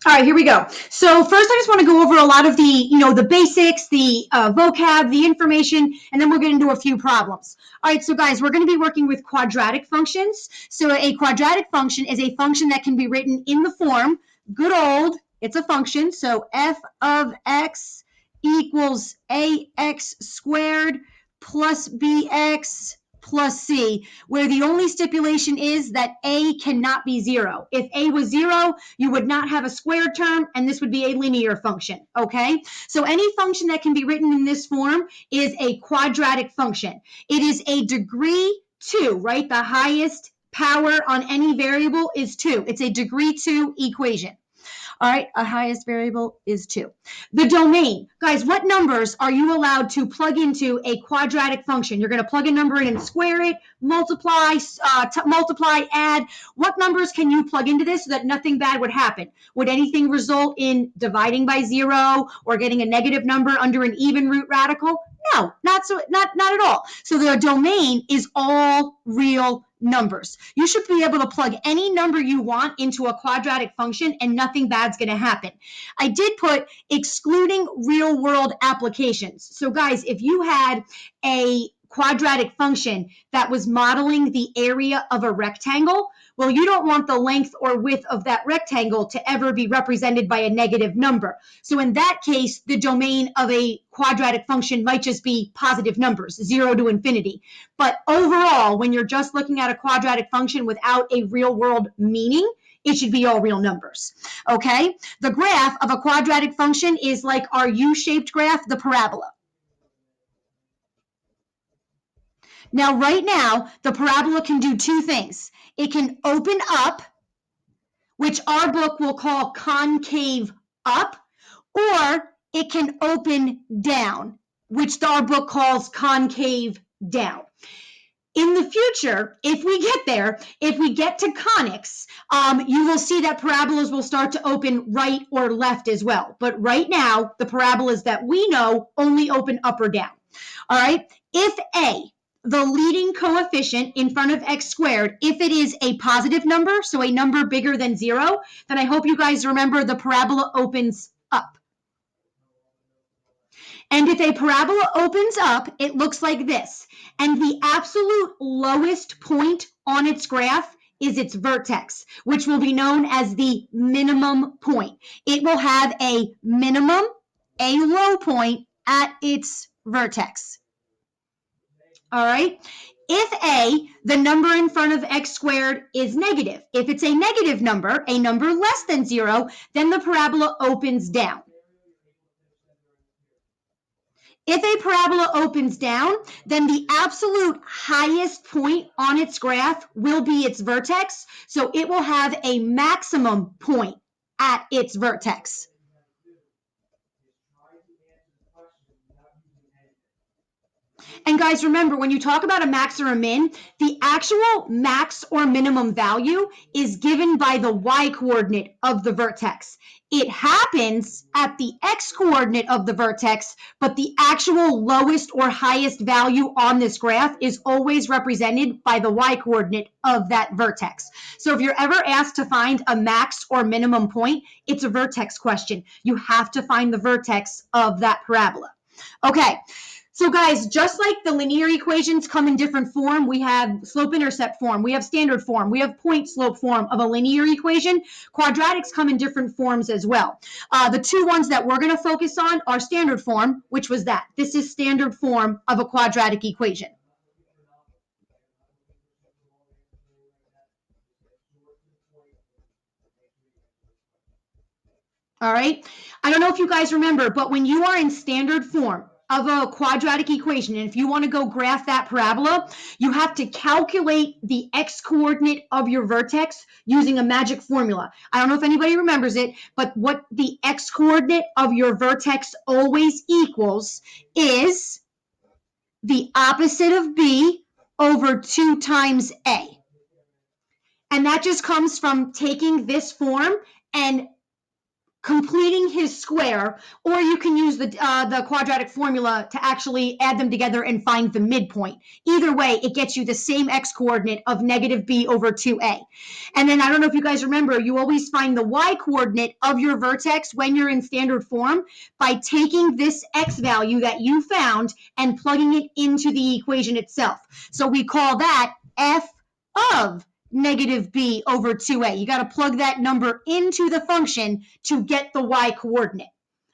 All right, here we go. So first, I just want to go over a lot of the basics, the vocab, the information, and then we'll get into a few problems. All right, so guys, we're going to be working with quadratic functions. So a quadratic function is a function that can be written in the form, good old, it's a function, so f of x equals ax squared plus bx plus c, where the only stipulation is that a cannot be 0. If a was 0, you would not have a squared term, and this would be a linear function, okay? So any function that can be written in this form is a quadratic function. It is a degree 2, right? The highest power on any variable is 2. It's a degree 2 equation. All right, a highest variable is 2. The domain. Guys, what numbers are you allowed to plug into a quadratic function? You're going to plug a number in and square it, multiply, add. What numbers can you plug into this so that nothing bad would happen? Would anything result in dividing by 0 or getting a negative number under an even root radical? No, not at all. So the domain is all real numbers. You should be able to plug any number you want into a quadratic function and nothing bad's going to happen. I did put excluding real world applications. So guys, if you had a quadratic function that was modeling the area of a rectangle, well, you don't want the length or width of that rectangle to ever be represented by a negative number. So in that case, the domain of a quadratic function might just be positive numbers, 0 to infinity. But overall, when you're just looking at a quadratic function without a real world meaning, it should be all real numbers, okay? The graph of a quadratic function is like our U-shaped graph, the parabola. Now, right now, the parabola can do two things. It can open up, which our book will call concave up, or it can open down, which our book calls concave down. In the future, if we get there, if we get to conics, you will see that parabolas will start to open right or left as well. But right now, the parabolas that we know only open up or down. All right, if a, the leading coefficient in front of x squared, if it is a positive number, so a number bigger than 0, then I hope you guys remember the parabola opens up. And if a parabola opens up, it looks like this. And the absolute lowest point on its graph is its vertex, which will be known as the minimum point. It will have a minimum, a low point at its vertex. All right? If a, the number in front of x squared, is negative, if it's a negative number, a number less than 0, then the parabola opens down. If a parabola opens down, then the absolute highest point on its graph will be its vertex, so it will have a maximum point at its vertex. And guys, remember, when you talk about a max or a min, the actual max or minimum value is given by the y-coordinate of the vertex. It happens at the x-coordinate of the vertex, but the actual lowest or highest value on this graph is always represented by the y-coordinate of that vertex. So if you're ever asked to find a max or minimum point, it's a vertex question. You have to find the vertex of that parabola. Okay. So guys, just like the linear equations come in different form, we have slope-intercept form, we have standard form, we have point-slope form of a linear equation. Quadratics come in different forms as well. The two ones that we're going to focus on are standard form, which was that. This is standard form of a quadratic equation. All right. I don't know if you guys remember, but when you are in standard form of a quadratic equation, and if you want to go graph that parabola, you have to calculate the x-coordinate of your vertex using a magic formula. I don't know if anybody remembers it, but what the x-coordinate of your vertex always equals is the opposite of b over 2 times a. And that just comes from taking this form and completing his square, or you can use the quadratic formula to actually add them together and find the midpoint. Either way, it gets you the same x-coordinate of negative b over 2a. And then I don't know if you guys remember, you always find the y-coordinate of your vertex when you're in standard form by taking this x value that you found and plugging it into the equation itself. So we call that f of negative b over 2a. You got to plug that number into the function to get the y-coordinate.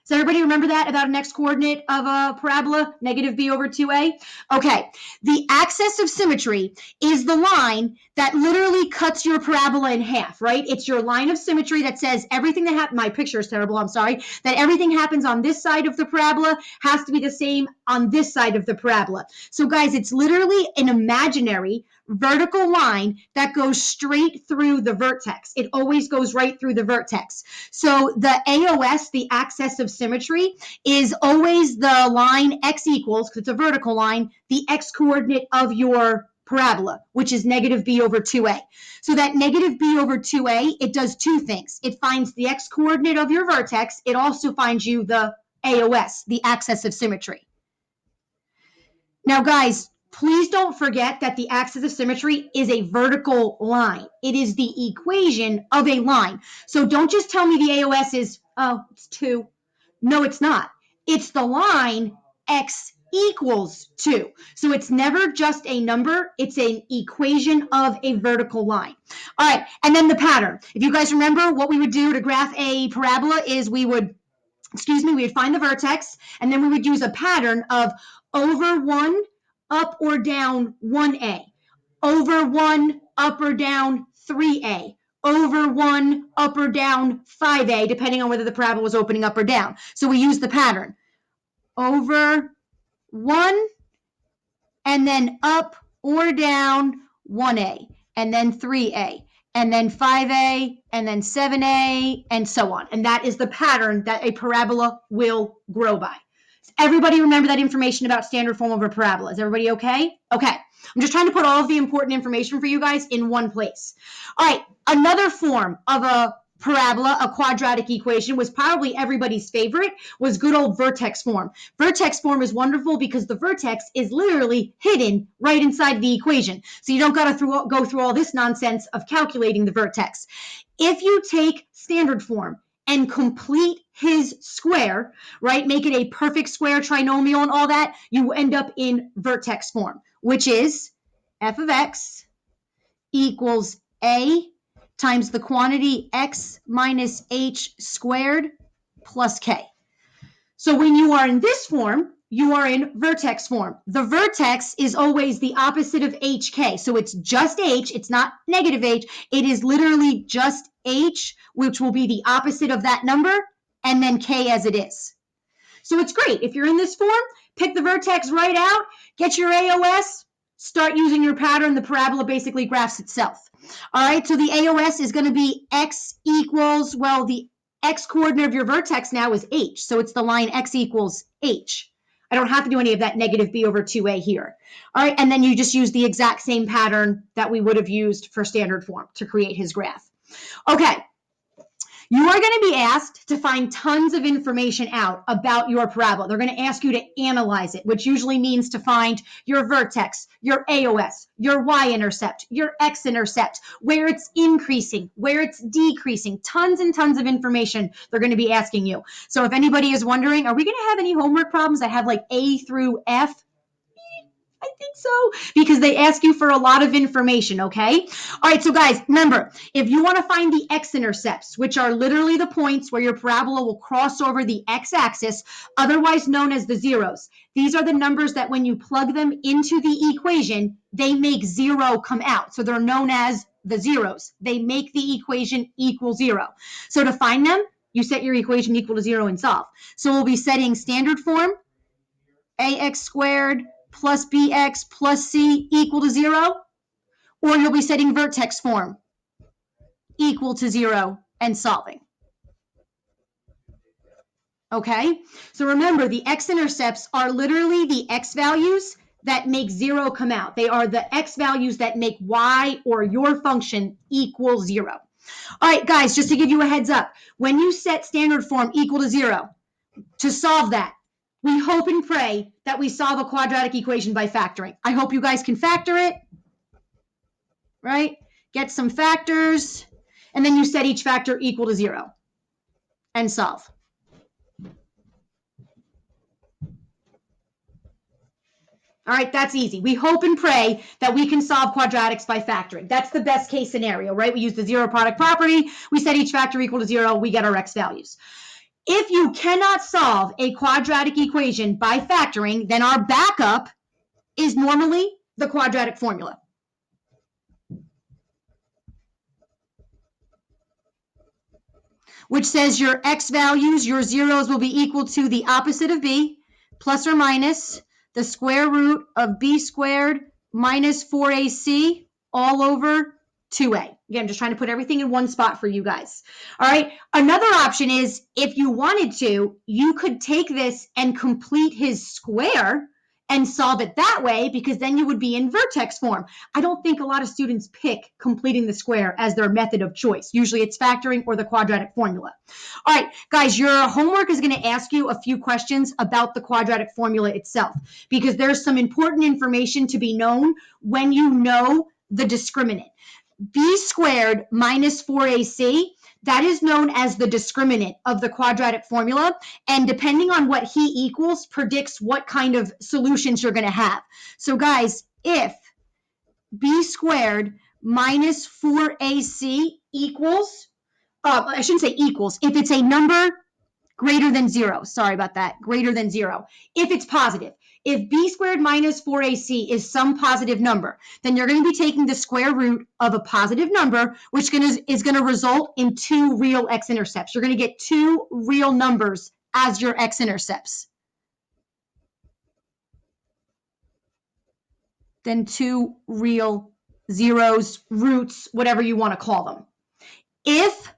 Does everybody remember that about an x-coordinate of a parabola, negative b over 2a? Okay, the axis of symmetry is the line that literally cuts your parabola in half, right? It's your line of symmetry that says everything that happens, my picture is terrible, I'm sorry, that everything happens on this side of the parabola has to be the same on this side of the parabola. So guys, it's literally an imaginary vertical line that goes straight through the vertex. It always goes right through the vertex. So the AOS, the axis of symmetry, is always the line x equals, because it's a vertical line, the x coordinate of your parabola, which is negative b over 2a. So that negative b over 2a, it does two things. It finds the x coordinate of your vertex. It also finds you the AOS, the axis of symmetry. Now, guys, please don't forget that the axis of symmetry is a vertical line. It is the equation of a line. So don't just tell me the AOS is, oh, it's 2. No, it's not. It's the line x equals 2. So it's never just a number. It's an equation of a vertical line. All right, and then the pattern. If you guys remember, what we would do to graph a parabola is we would find the vertex, and then we would use a pattern of over 1, up or down 1a, over 1, up or down 3a, over 1, up or down 5a, depending on whether the parabola was opening up or down. So we use the pattern over 1, and then up or down 1a, and then 3a, and then 5a, and then 7a, and so on. And that is the pattern that a parabola will grow by. Does everybody remember that information about standard form of a parabola? Is everybody okay? Okay. I'm just trying to put all of the important information for you guys in one place. All right. Another form of a parabola, a quadratic equation, was probably everybody's favorite, was good old vertex form. Vertex form is wonderful because the vertex is literally hidden right inside the equation. So you don't got to go through all this nonsense of calculating the vertex. If you take standard form and complete his square, right, make it a perfect square, trinomial, and all that, you end up in vertex form, which is f of x equals a times the quantity x minus h squared plus k. So when you are in this form, you are in vertex form. The vertex is always the opposite of hk. So it's just h. It's not negative h. It is literally just h, which will be the opposite of that number, and then k as it is. So it's great. If you're in this form, pick the vertex right out, get your AOS, start using your pattern. The parabola basically graphs itself. All right, so the AOS is going to be x equals, well, the x coordinate of your vertex now is h, so it's the line x equals h. I don't have to do any of that negative b over 2a here. All right, and then you just use the exact same pattern that we would have used for standard form to create his graph. Okay. You are going to be asked to find tons of information out about your parabola. They're going to ask you to analyze it, which usually means to find your vertex, your AOS, your y-intercept, your x-intercept, where it's increasing, where it's decreasing, tons and tons of information they're going to be asking you. So if anybody is wondering, are we going to have any homework problems that have like A through F? I think so, because they ask you for a lot of information, okay? All right, so guys, remember, if you want to find the x-intercepts, which are literally the points where your parabola will cross over the x-axis, otherwise known as the zeros, these are the numbers that when you plug them into the equation, they make 0 come out. So they're known as the zeros. They make the equation equal 0. So to find them, you set your equation equal to 0 and solve. So we'll be setting standard form, ax squared plus bx plus c equal to 0, or you'll be setting vertex form equal to 0 and solving. Okay, so remember the x-intercepts are literally the x values that make 0 come out. They are the x values that make y or your function equal 0. All right, guys, just to give you a heads up, when you set standard form equal to 0, to solve that, we hope and pray that we solve a quadratic equation by factoring. I hope you guys can factor it, right? Get some factors, and then you set each factor equal to 0 and solve. All right, that's easy. We hope and pray that we can solve quadratics by factoring. That's the best case scenario, right? We use the zero product property. We set each factor equal to 0. We get our x values. If you cannot solve a quadratic equation by factoring, then our backup is normally the quadratic formula. Which says your x values, your zeros, will be equal to the opposite of b, plus or minus the square root of b squared minus 4ac all over 2a. Again, I'm just trying to put everything in one spot for you guys. All right. Another option is, if you wanted to, you could take this and complete his square and solve it that way, because then you would be in vertex form. I don't think a lot of students pick completing the square as their method of choice. Usually it's factoring or the quadratic formula. All right, guys, your homework is going to ask you a few questions about the quadratic formula itself, because there's some important information to be known when you know the discriminant. B squared minus 4ac, that is known as the discriminant of the quadratic formula, and depending on what he equals, predicts what kind of solutions you're going to have. So guys, if b squared minus 4ac equals, I shouldn't say equals, if it's a number greater than 0, sorry about that, greater than 0, if it's positive. If b squared minus 4ac is some positive number, then you're going to be taking the square root of a positive number, which is going to result in 2 real x-intercepts. You're going to get 2 real numbers as your x-intercepts. Then 2 real zeros, roots, whatever you want to call them. If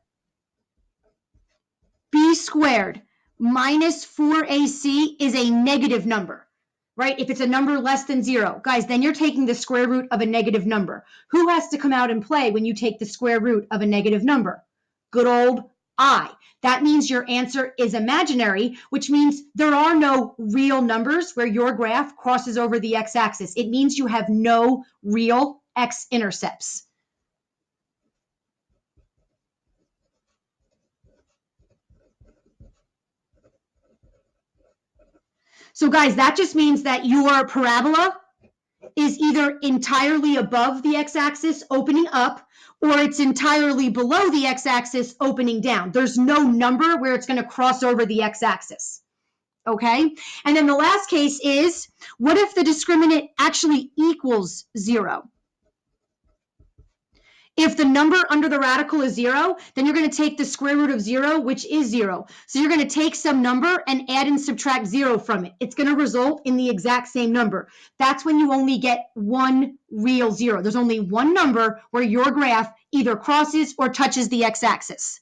b squared minus 4ac is a negative number, right? If it's a number less than 0, guys, then you're taking the square root of a negative number. Who has to come out and play when you take the square root of a negative number? Good old I. That means your answer is imaginary, which means there are no real numbers where your graph crosses over the x-axis. It means you have no real x-intercepts. So guys, that just means that your parabola is either entirely above the x-axis opening up, or it's entirely below the x-axis opening down. There's no number where it's going to cross over the x-axis. Okay? And then the last case is, what if the discriminant actually equals 0? If the number under the radical is 0, then you're going to take the square root of 0, which is 0. So you're going to take some number and add and subtract 0 from it. It's going to result in the exact same number. That's when you only get one real 0. There's only one number where your graph either crosses or touches the x-axis.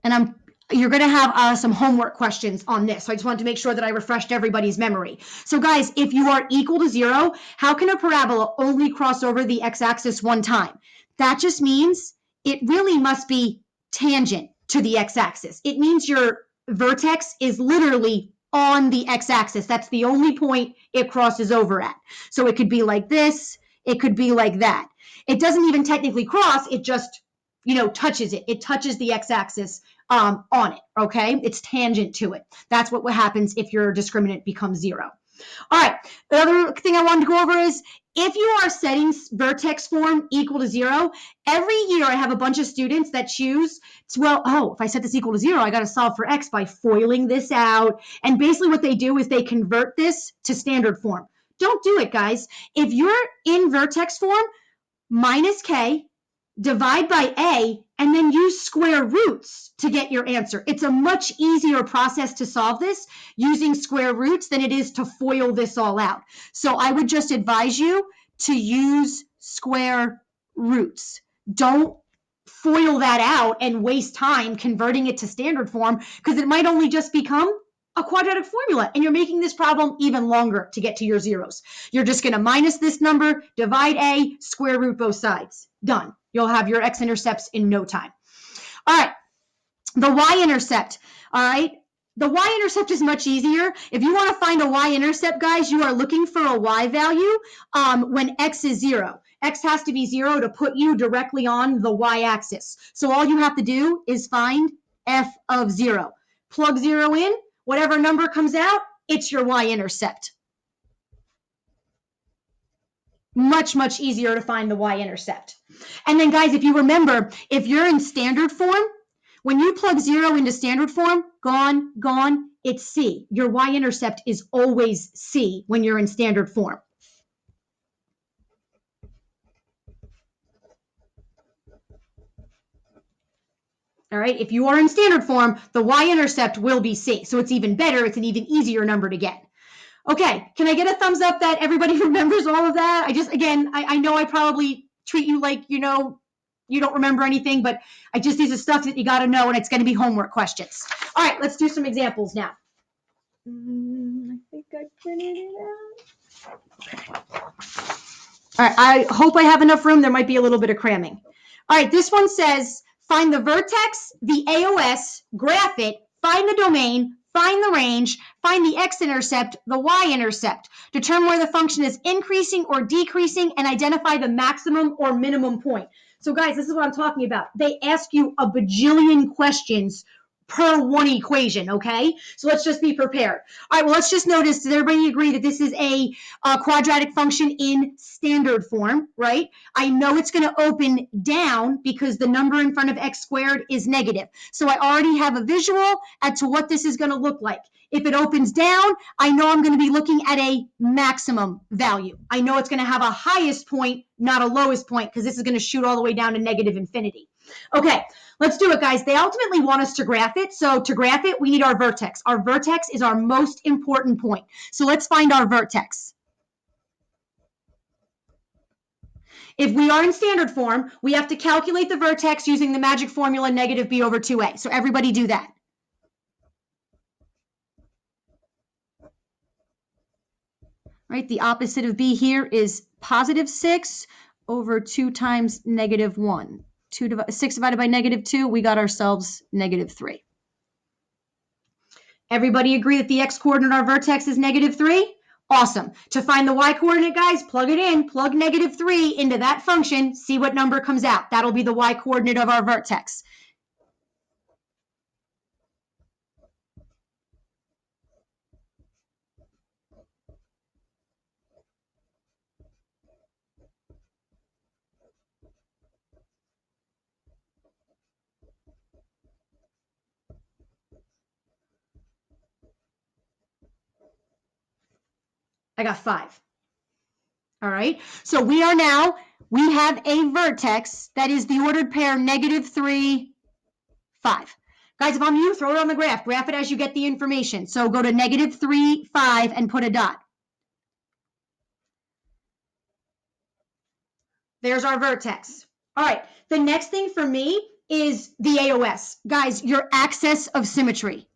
And you're going to have some homework questions on this. So I just wanted to make sure that I refreshed everybody's memory. So guys, if you are equal to 0, how can a parabola only cross over the x-axis one time? That just means it really must be tangent to the x-axis. It means your vertex is literally on the x-axis. That's the only point it crosses over at. So it could be like this. It could be like that. It doesn't even technically cross. It just, touches it. It touches the x-axis on it, okay? It's tangent to it. That's what happens if your discriminant becomes 0. All right, the other thing I wanted to go over is, if you are setting vertex form equal to 0, every year I have a bunch of students that choose to, if I set this equal to 0, I got to solve for x by foiling this out. And basically what they do is they convert this to standard form. Don't do it, guys. If you're in vertex form, minus k, divide by a, and then use square roots to get your answer. It's a much easier process to solve this using square roots than it is to FOIL this all out. So I would just advise you to use square roots. Don't FOIL that out and waste time converting it to standard form, because it might only just become a quadratic formula, and you're making this problem even longer to get to your zeros. You're just going to minus this number, divide a, square root both sides. Done. You'll have your x-intercepts in no time. All right, the y-intercept. All right, the y-intercept is much easier. If you want to find a y-intercept, guys, you are looking for a y value when x is 0. X has to be 0 to put you directly on the y-axis. So all you have to do is find f of 0. Plug 0 in. Whatever number comes out, it's your y-intercept. Much, much easier to find the y-intercept. And then, guys, if you remember, if you're in standard form, when you plug 0 into standard form, gone, gone, it's C. Your y-intercept is always C when you're in standard form. All right, if you are in standard form, the y-intercept will be C. So it's even better. It's an even easier number to get. Okay, can I get a thumbs up that everybody remembers all of that? I know I probably treat you like, you don't remember anything, but these are stuff that you got to know, and it's going to be homework questions. All right, let's do some examples now. I think I printed it out. Okay. All right, I hope I have enough room. There might be a little bit of cramming. All right, this one says, find the vertex, the AOS, graph it, find the domain, find the range, find the x-intercept, the y-intercept. Determine where the function is increasing or decreasing, and identify the maximum or minimum point. So guys, this is what I'm talking about. They ask you a bajillion questions per one equation, okay? So let's just be prepared. All right, well, let's just notice, does everybody agree that this is a quadratic function in standard form, right? I know it's going to open down because the number in front of x squared is negative. So I already have a visual as to what this is going to look like. If it opens down, I know I'm going to be looking at a maximum value. I know it's going to have a highest point, not a lowest point, because this is going to shoot all the way down to negative infinity. Okay, let's do it, guys. They ultimately want us to graph it. So to graph it, we need our vertex. Our vertex is our most important point. So let's find our vertex. If we are in standard form, we have to calculate the vertex using the magic formula negative b over 2a. So everybody do that. Right, the opposite of b here is positive 6 over 2 times negative 1. 6 divided by negative 2, we got ourselves negative 3. Everybody agree that the x-coordinate of our vertex is negative 3? Awesome. To find the y-coordinate, guys, plug it in. Plug negative 3 into that function. See what number comes out. That'll be the y-coordinate of our vertex. I got 5. All right. So we have a vertex that is the ordered pair negative 3, 5. Guys, if I'm you, throw it on the graph. Graph it as you get the information. So go to negative 3, 5, and put a dot. There's our vertex. All right. The next thing for me is the AOS. Guys, your axis of symmetry.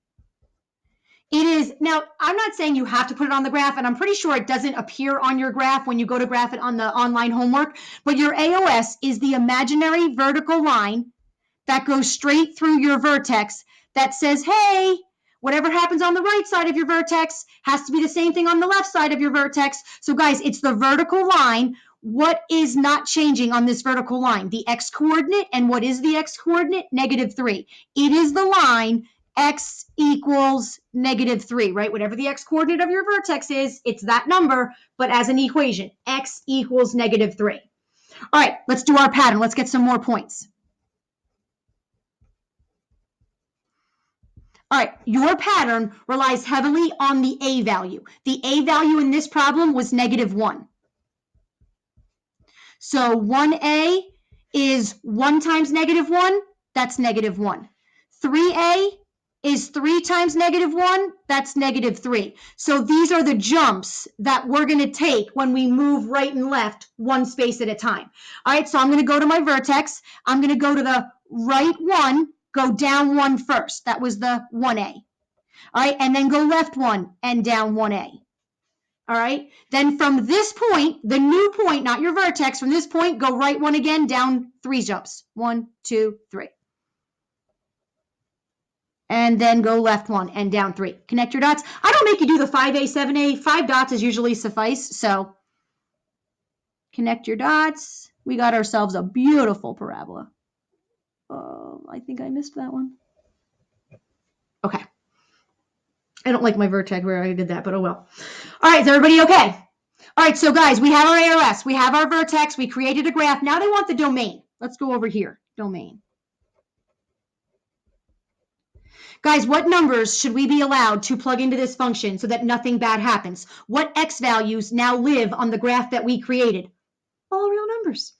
It is, now, I'm not saying you have to put it on the graph, and I'm pretty sure it doesn't appear on your graph when you go to graph it on the online homework, but your AOS is the imaginary vertical line that goes straight through your vertex that says, hey, whatever happens on the right side of your vertex has to be the same thing on the left side of your vertex. So guys, it's the vertical line. What is not changing on this vertical line? The x-coordinate, and what is the x-coordinate? Negative 3. It is the line x equals negative 3, right? Whatever the x-coordinate of your vertex is, it's that number, but as an equation, x equals negative 3. All right, let's do our pattern. Let's get some more points. All right, your pattern relies heavily on the a value. The a value in this problem was negative 1. So 1a is 1 times negative 1, that's negative 1. 3a is 3 times negative 1, that's negative 3. So these are the jumps that we're going to take when we move right and left one space at a time. All right, so I'm going to go to my vertex. I'm going to go to the right one, go down 1 first. That was the 1a. All right, and then go left 1 and down 1A. All right, then from this point, the new point, not your vertex, from this point, go right 1 again, down 3 jumps. 1, 2, 3. And then go left 1 and down 3. Connect your dots. I don't make you do the 5A, 7A. 5 dots is usually suffice, so connect your dots. We got ourselves a beautiful parabola. I think I missed that one. Okay. I don't like my vertex where I did that, but oh well. All right, is everybody okay? All right, so guys, we have our ARS, we have our vertex, we created a graph. Now they want the domain. Let's go over here, domain. Guys, what numbers should we be allowed to plug into this function so that nothing bad happens? What x values now live on the graph that we created? All real numbers.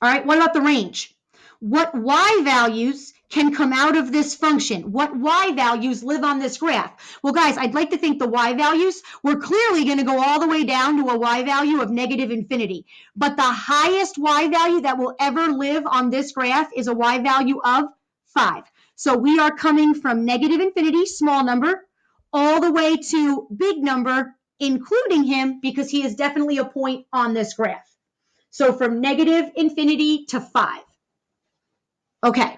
All right, what about the range? What y values can come out of this function? What y values live on this graph? Well, guys, I'd like to think the y values, we're clearly going to go all the way down to a y value of negative infinity. But the highest y value that will ever live on this graph is a y value of 5. So we are coming from negative infinity, small number, all the way to big number, including him, because he is definitely a point on this graph. So from negative infinity to 5. Okay.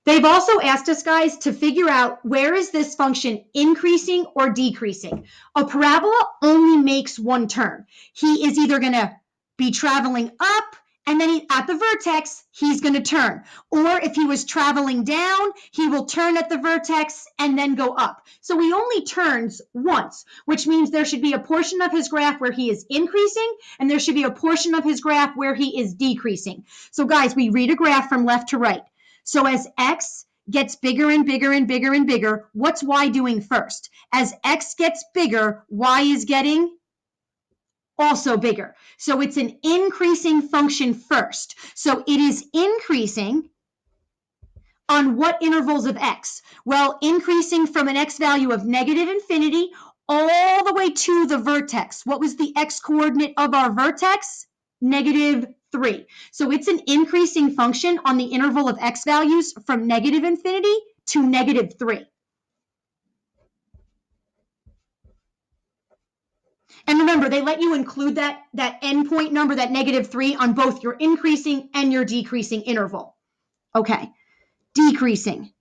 They've also asked us, guys, to figure out where is this function increasing or decreasing. A parabola only makes one turn. He is either going to be traveling up, and then at the vertex, he's going to turn. Or if he was traveling down, he will turn at the vertex and then go up. So he only turns once, which means there should be a portion of his graph where he is increasing, and there should be a portion of his graph where he is decreasing. So guys, we read a graph from left to right. So as x gets bigger and bigger and bigger and bigger, what's y doing first? As x gets bigger, y is getting also bigger. So it's an increasing function first. So it is increasing on what intervals of x? Well, increasing from an x value of negative infinity all the way to the vertex. What was the x coordinate of our vertex? Negative 3. So it's an increasing function on the interval of x values from negative infinity to negative 3. And remember, they let you include that endpoint number, that negative 3, on both your increasing and your decreasing interval. Okay, decreasing.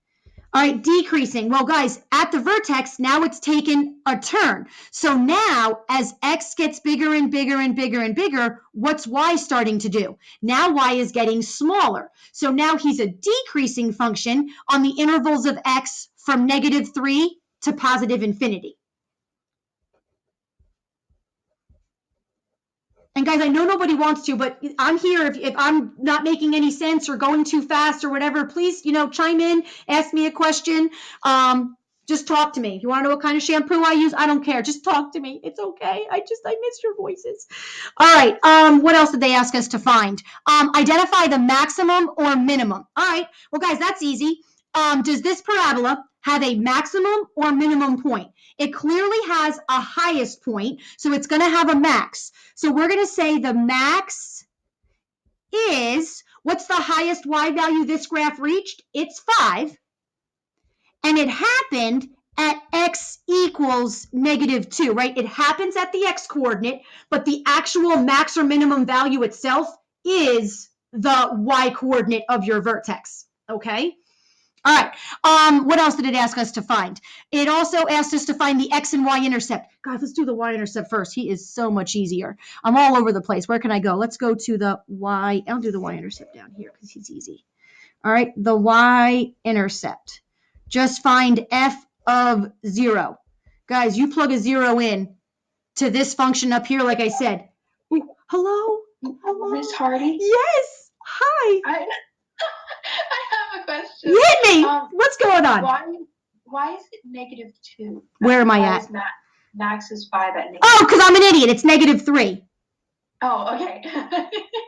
All right, decreasing. Well, guys, at the vertex, now it's taken a turn. So now, as x gets bigger and bigger and bigger and bigger, what's y starting to do? Now y is getting smaller. So now he's a decreasing function on the intervals of x from negative 3 to positive infinity. And guys, I know nobody wants to, but I'm here. If I'm not making any sense or going too fast or whatever, please, chime in, ask me a question. Just talk to me. If you want to know what kind of shampoo I use, I don't care. Just talk to me. It's okay. I miss your voices. All right. What else did they ask us to find? Identify the maximum or minimum. All right. Well, guys, that's easy. Does this parabola have a maximum or minimum point? It clearly has a highest point, so it's going to have a max. So we're going to say the max is, what's the highest y value this graph reached? It's 5. And it happened at x equals negative 2, right? It happens at the x coordinate, but the actual max or minimum value itself is the y coordinate of your vertex, okay? All right, what else did it ask us to find? It also asked us to find the x and y intercept. Guys, let's do the y intercept first. He is so much easier. I'm all over the place. Where can I go? Let's go to the y. I'll do the y intercept down here because he's easy. All right, the y intercept. Just find f of 0. Guys, you plug a 0 in to this function up here, like I said. Ooh, hello? Hello? Miss Hardy? Yes. Hi. I have a question. Hit me. What's going on? Why is it negative 2? Where am I at? Max is 5 at negative. Oh, because I'm an idiot. It's negative 3. Oh, okay.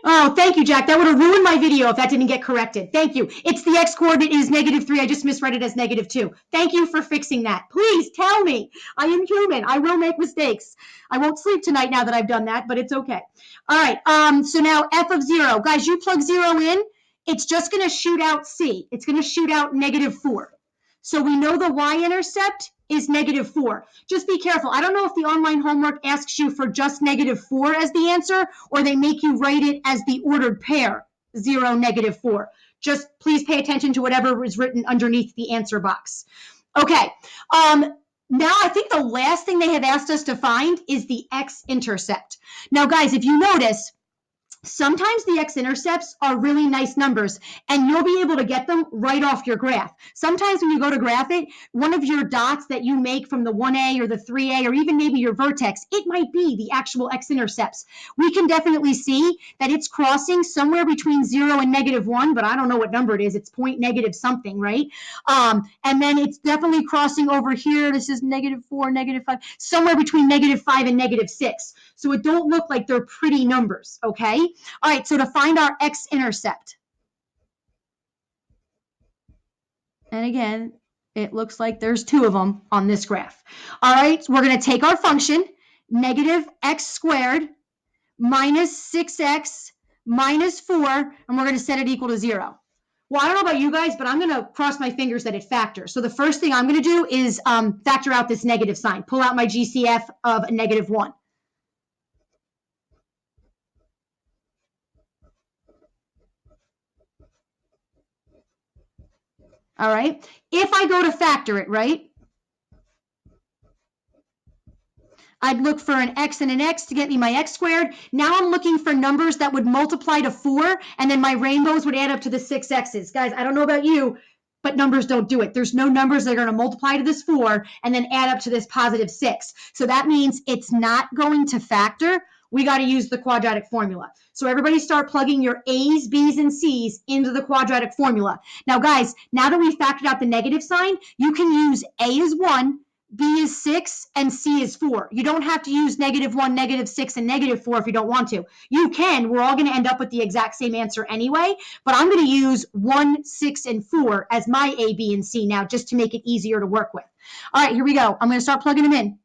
Oh, thank you, Jack. That would have ruined my video if that didn't get corrected. Thank you. It's the x coordinate is negative 3. I just misread it as negative 2. Thank you for fixing that. Please tell me. I am human. I will make mistakes. I won't sleep tonight now that I've done that, but it's okay. All right. So now f of 0. Guys, you plug 0 in it's just going to shoot out C. It's going to shoot out -4. So we know the y-intercept is -4. Just be careful. I don't know if the online homework asks you for just -4 as the answer, or they make you write it as the ordered pair, 0, -4. Just please pay attention to whatever is written underneath the answer box. Okay. Now I think the last thing they have asked us to find is the x-intercept. Now, guys, if you notice, sometimes the x-intercepts are really nice numbers, and you'll be able to get them right off your graph. Sometimes when you go to graph it, one of your dots that you make from the 1A or the 3A or even maybe your vertex, it might be the actual x-intercepts. We can definitely see that it's crossing somewhere between 0 and -1, but I don't know what number it is. It's point negative something, right? And then it's definitely crossing over here. This is -4, -5, somewhere between -5 and -6. So it don't look like they're pretty numbers, okay? All right, so to find our x-intercept, and again, it looks like there's 2 of them on this graph. All right, so we're going to take our function, -x² minus 6x minus 4, and we're going to set it equal to 0. Well, I don't know about you guys, but I'm going to cross my fingers that it factors. So the first thing I'm going to do is factor out this negative sign, pull out my GCF of -1. All right, if I go to factor it, right, I'd look for an x and an x to get me my x². Now I'm looking for numbers that would multiply to 4, and then my rainbows would add up to the 6 x's. Guys, I don't know about you, but numbers don't do it. There's no numbers that are going to multiply to this 4 and then add up to this positive 6. So that means it's not going to factor. We got to use the quadratic formula. So everybody start plugging your A's, B's, and C's into the quadratic formula. Now, guys, now that we've factored out the negative sign, you can use A is 1, B is 6, and C is 4. You don't have to use -1, -6, and -4 if you don't want to. You can. We're all going to end up with the exact same answer anyway, but I'm going to use 1, 6, and 4 as my A, B, and C now just to make it easier to work with. All right, here we go. I'm going to start plugging them in.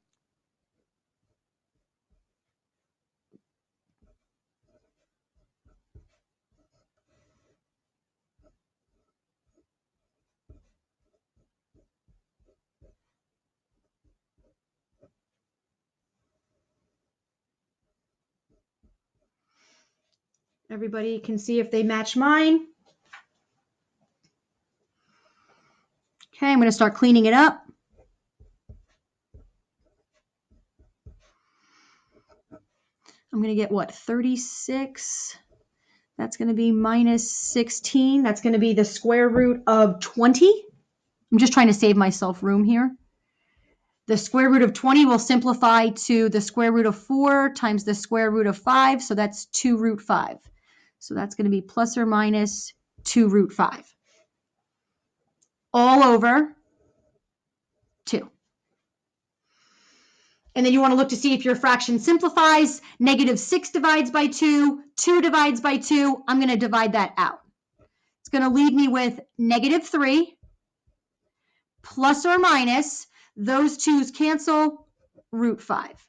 Everybody can see if they match mine. Okay, I'm going to start cleaning it up. I'm going to get what, 36? That's going to be minus 16. That's going to be the square root of 20. I'm just trying to save myself room here. The square root of 20 will simplify to the square root of 4 times the square root of 5, so that's 2 root 5. So that's going to be plus or minus 2 root 5. All over 2. And then you want to look to see if your fraction simplifies. -6 divides by 2, 2 divides by 2. I'm going to divide that out. It's going to leave me with -3 plus or minus, those 2's cancel, root 5.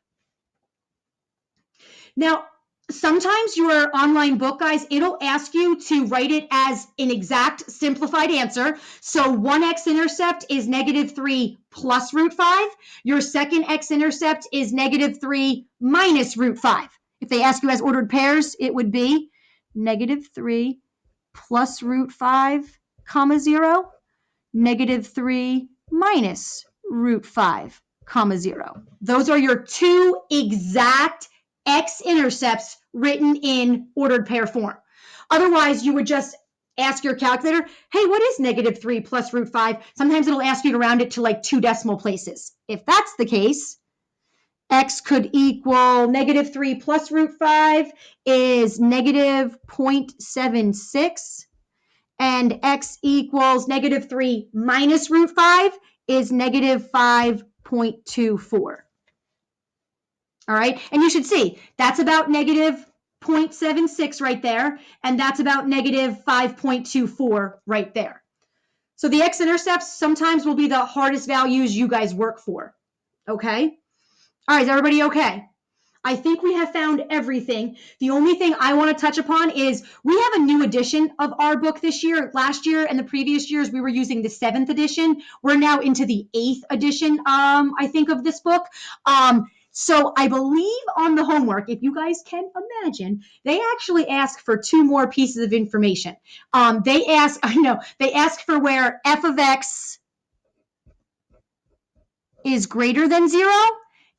Now, sometimes your online book, guys, it'll ask you to write it as an exact simplified answer. So one x-intercept is -3 plus root 5. Your second x-intercept is -3 minus root 5. If they ask you as ordered pairs, it would be -3 plus root 5, comma 0, -3 minus root 5, comma 0. Those are your 2 exact x-intercepts written in ordered pair form. Otherwise, you would just ask your calculator, hey, what is -3 plus root 5? Sometimes it'll ask you to round it to like 2 decimal places. If that's the case, x could equal -3 plus root 5 is -0.76. And x equals -3 minus root 5 is -5.24. All right, and you should see that's about -0.76 right there, and that's about -5.24 right there. So the x-intercepts sometimes will be the hardest values you guys work for. Okay? All right, is everybody okay? I think we have found everything. The only thing I want to touch upon is we have a new edition of our book this year. Last year and the previous years, we were using the 7th edition. We're now into the 8th edition, I think, of this book. So I believe on the homework, if you guys can imagine, they actually ask for 2 more pieces of information. They ask for where f of x is greater than 0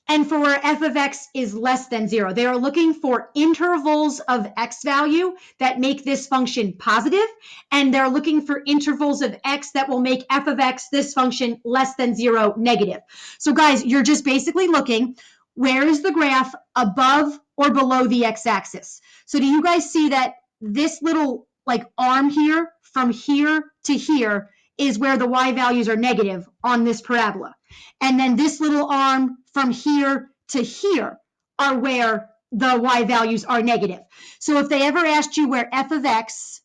and for where f of x is less than 0. They are looking for intervals of x value that make this function positive, and they're looking for intervals of x that will make f of x, this function, less than 0, negative. So guys, you're just basically looking, where is the graph above or below the x-axis? So do you guys see that this little arm here, from here to here, is where the y values are negative on this parabola? And then this little arm from here to here are where the y values are negative. So if they ever asked you where f of x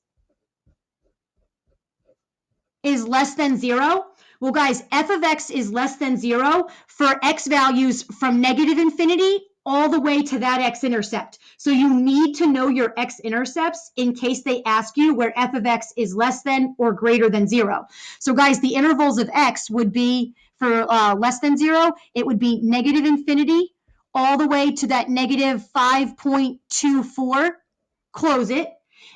is less than 0, well, guys, f of x is less than 0 for x values from negative infinity all the way to that x-intercept. So you need to know your x-intercepts in case they ask you where f of x is less than or greater than 0. So guys, the intervals of x would be, for less than 0, it would be negative infinity all the way to that negative 5.24, close it,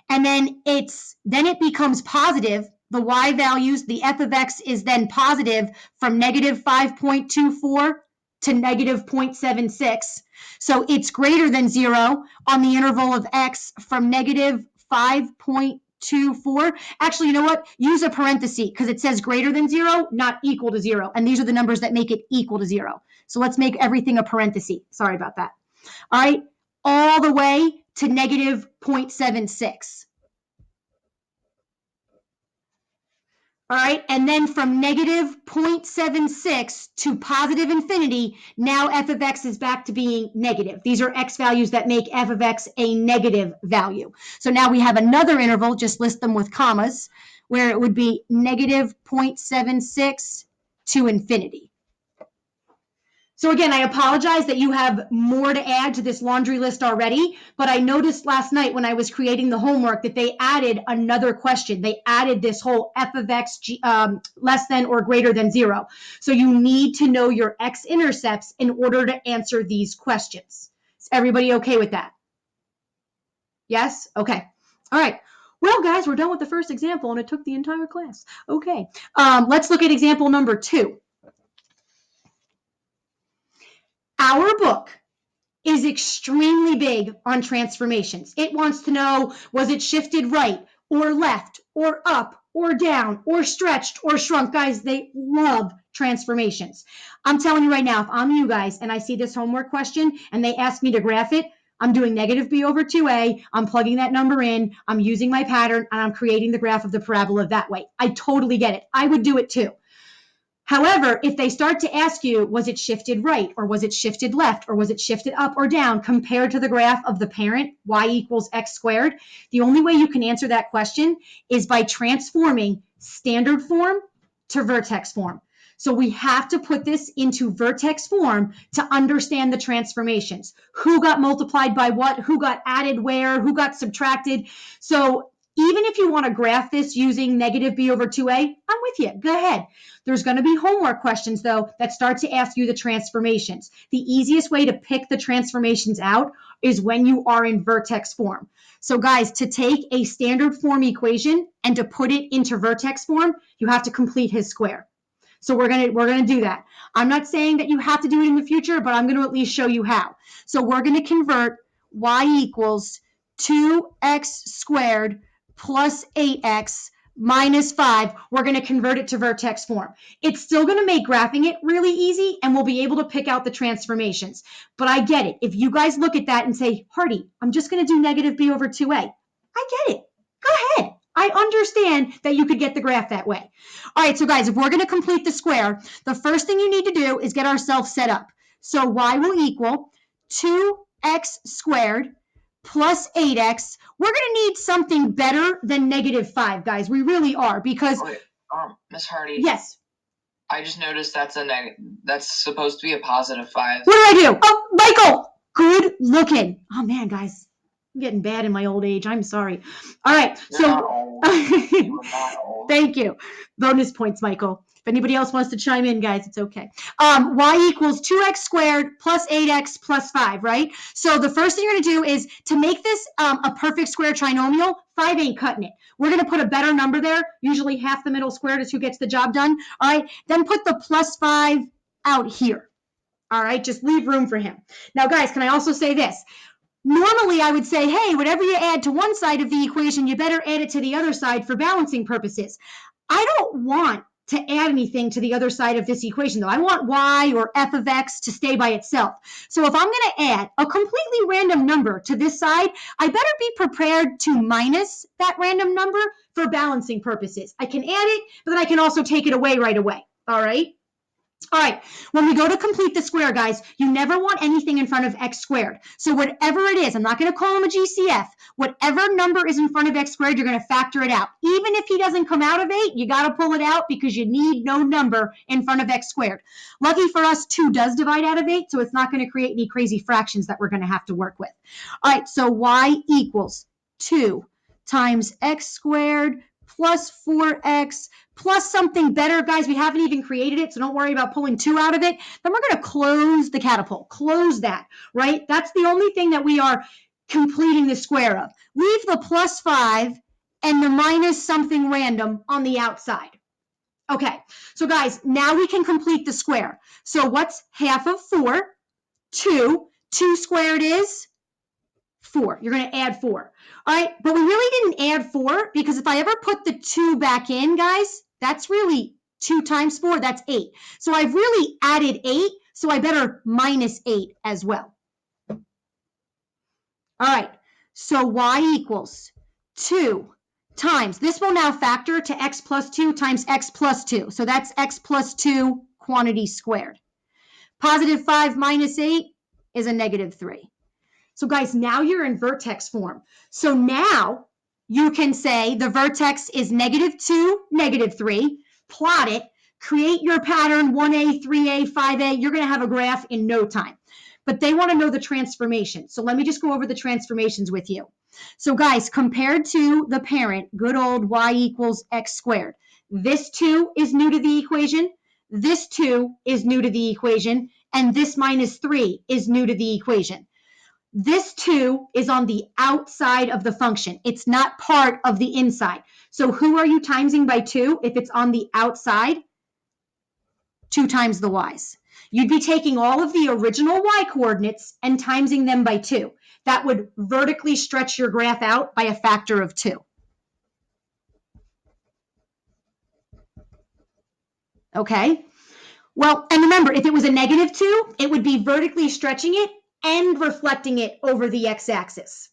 and then it becomes positive. The y values, the f of x is then positive from negative 5.24 to negative 0.76. So it's greater than 0 on the interval of x from negative 5.24. Actually, you know what? Use a parenthesis because it says greater than 0, not equal to 0. And these are the numbers that make it equal to 0. So let's make everything a parenthesis. Sorry about that. All right, all the way to negative 0.76. All right, and then from negative 0.76 to positive infinity, now f of x is back to being negative. These are x values that make f of x a negative value. So now we have another interval, just list them with commas, where it would be negative 0.76 to infinity. So again, I apologize that you have more to add to this laundry list already, but I noticed last night when I was creating the homework that they added another question. They added this whole f of x less than or greater than 0. So you need to know your x-intercepts in order to answer these questions. Is everybody okay with that? Yes? Okay. All right. Well, guys, we're done with the first example, and it took the entire class. Okay. Let's look at example number 2. Our book is extremely big on transformations. It wants to know, was it shifted right or left or up or down or stretched or shrunk? Guys, they love transformations. I'm telling you right now, if I'm you guys and I see this homework question and they ask me to graph it, I'm doing negative b over 2a, I'm plugging that number in, I'm using my pattern, and I'm creating the graph of the parabola that way. I totally get it. I would do it too. However, if they start to ask you, was it shifted right, or was it shifted left, or was it shifted up or down compared to the graph of the parent, y equals x squared, the only way you can answer that question is by transforming standard form to vertex form. So we have to put this into vertex form to understand the transformations. Who got multiplied by what, who got added where, who got subtracted. So even if you want to graph this using negative b over 2a, I'm with you. Go ahead. There's going to be homework questions, though, that start to ask you the transformations. The easiest way to pick the transformations out is when you are in vertex form. So, guys, to take a standard form equation and to put it into vertex form, you have to complete his square. So we're gonna do that. I'm not saying that you have to do it in the future, but I'm going to at least show you how. So we're going to convert y equals 2x squared plus 8x minus 5, we're going to convert it to vertex form. It's still going to make graphing it really easy, and we'll be able to pick out the transformations. But I get it. If you guys look at that and say, Hardy, I'm just going to do negative b over 2a. I get it. Go ahead. I understand that you could get the graph that way. All right, so guys, if we're going to complete the square, the first thing you need to do is get ourselves set up. So y will equal 2x squared plus 8x. We're going to need something better than negative 5, guys. We really are, because... Wait, Miss Hardy. Yes. I just noticed that's supposed to be a positive 5. What did I do? Oh, Michael! Good looking. Oh man, guys, I'm getting bad in my old age. I'm sorry. All right, so thank you. Bonus points, Michael. If anybody else wants to chime in, guys, it's okay. Y equals 2x squared plus 8x plus 5, right? So the first thing you're going to do is to make this a perfect square trinomial, 5 ain't cutting it. We're going to put a better number there. Usually half the middle squared is who gets the job done. All right, then put the plus 5 out here. All right, just leave room for him. Now, guys, can I also say this? Normally, I would say, hey, whatever you add to one side of the equation, you better add it to the other side for balancing purposes. I don't want to add anything to the other side of this equation, though. I want y or f of x to stay by itself. So if I'm going to add a completely random number to this side, I better be prepared to minus that random number for balancing purposes. I can add it, but then I can also take it away right away. All right? All right, when we go to complete the square, guys, you never want anything in front of x squared. So whatever it is, I'm not going to call him a GCF. Whatever number is in front of x squared, you're going to factor it out. Even if he doesn't come out of 8, you got to pull it out because you need no number in front of x squared. Lucky for us, 2 does divide out of 8, so it's not going to create any crazy fractions that we're going to have to work with. All right, so y equals 2 times x squared plus 4x plus something better. Guys, we haven't even created it, so don't worry about pulling 2 out of it. Then we're going to close the catapult. Close that, right? That's the only thing that we are completing the square of. Leave the plus 5 and the minus something random on the outside. Okay, so guys, now we can complete the square. So what's half of 4? 2. 2 squared is 4. You're going to add 4. All right, but we really didn't add 4 because if I ever put the 2 back in, guys, that's really 2 times 4, that's 8. So I've really added 8, so I better minus 8 as well. All right, so y equals 2 times, this will now factor to x plus 2 times x plus 2. So that's x plus 2 quantity squared. Positive 5 minus 8 is a negative 3. So guys, now you're in vertex form. So now you can say the vertex is negative 2, negative 3, plot it, create your pattern 1A, 3A, 5A. You're going to have a graph in no time. But they want to know the transformation. So let me just go over the transformations with you. So guys, compared to the parent, good old y equals x squared. This 2 is new to the equation. This 2 is new to the equation. And this minus 3 is new to the equation. This 2 is on the outside of the function. It's not part of the inside. So who are you timesing by 2 if it's on the outside? 2 times the y's. You'd be taking all of the original y coordinates and timesing them by 2. That would vertically stretch your graph out by a factor of 2. Okay? Well, and remember, if it was a negative 2, it would be vertically stretching it and reflecting it over the x-axis.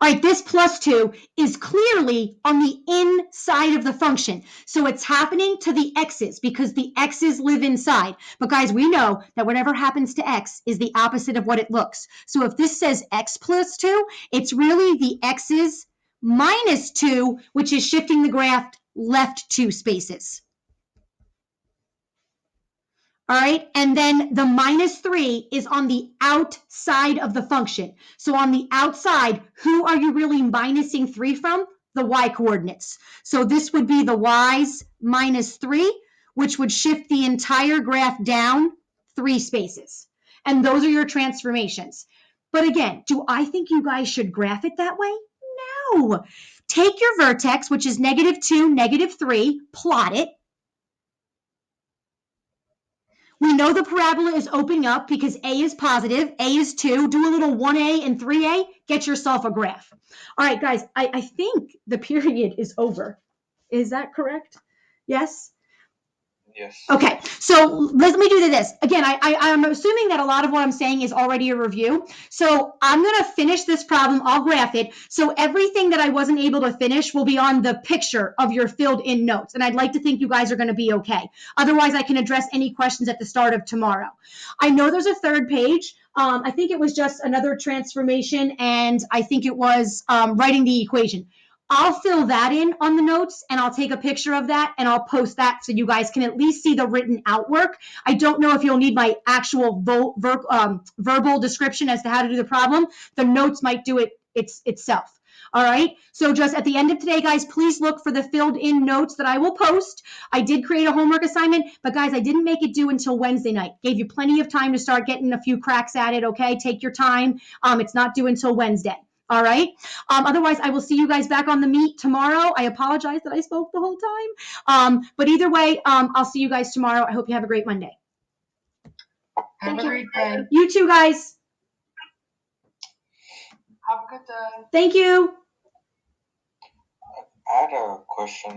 All right, this plus 2 is clearly on the inside of the function. So it's happening to the x's because the x's live inside. But guys, we know that whatever happens to x is the opposite of what it looks. So if this says x plus 2, it's really the x's minus 2, which is shifting the graph left 2 spaces. All right, and then the minus 3 is on the outside of the function. So on the outside, who are you really minusing 3 from? The y coordinates. So this would be the y's minus 3, which would shift the entire graph down 3 spaces. And those are your transformations. But again, do I think you guys should graph it that way? No. Take your vertex, which is negative 2, negative 3, plot it. We know the parabola is opening up because A is positive, A is 2. Do a little 1A and 3A, get yourself a graph. All right, guys, I think the period is over. Is that correct? Yes? Yes. Okay, so let me do this. Again, I'm assuming that a lot of what I'm saying is already a review. So I'm going to finish this problem. I'll graph it. So everything that I wasn't able to finish will be on the picture of your filled in notes. And I'd like to think you guys are going to be okay. Otherwise, I can address any questions at the start of tomorrow. I know there's a third page. I think it was just another transformation, and I think it was writing the equation. I'll fill that in on the notes and I'll take a picture of that and I'll post that so you guys can at least see the written out work. I don't know if you'll need my actual verbal description as to how to do the problem. The notes might do it itself. All right. So just at the end of today, guys, please look for the filled in notes that I will post. I did create a homework assignment, but guys, I didn't make it due until Wednesday night. Gave you plenty of time to start getting a few cracks at it. Okay. Take your time. It's not due until Wednesday. All right. Otherwise, I will see you guys back on the meet tomorrow. I apologize that I spoke the whole time. But either way, I'll see you guys tomorrow. I hope you have a great Monday. Have a great day. You too, guys. Have a good day. Thank you. I had a question.